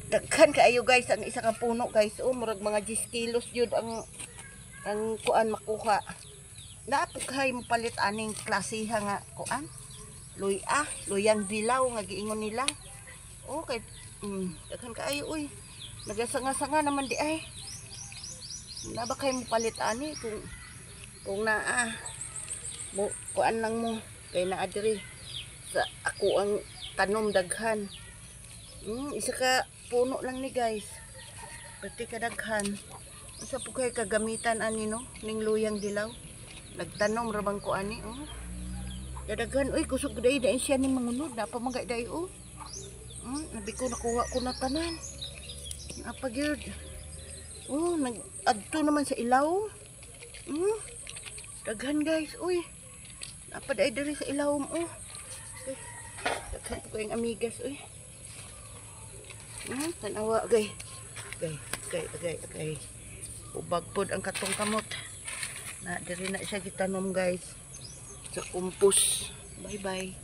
Daghan kaayo guys ang isa ka puno guys. Oh, murag mga 10 kilos jud ang kuan makuha. Napughay mo palit aning klasiha nga kuan. Luyang dilaw nga giingon nila. Okay. Daghan kaayo uy. Nagasanga-sanga naman di ay. Na ba kay mo palit ani kung naa mo kuan lang mo kay naa diri sa ako ang tanom daghan. Isa ka puno lang ni guys. Pati kadaghan. Usa po kay kagamitan ani no ning luyang dilaw. Nagtanom ra bang ko ani oh. Kadaghan uy kusog day siya ni mangunod na pa magay day oh. Nabi ko nakuha ko na tanan. Apa gyud? Oh, nag-adto naman sa ilaw. Daghan guys uy. Napa day diri sa ilaw oh. Daghan po kayong amigas uy. Tanawa gay. Ubag pod ang katong kamot. Na diri na siya gitanom guys. Sa kumpos. Bye bye.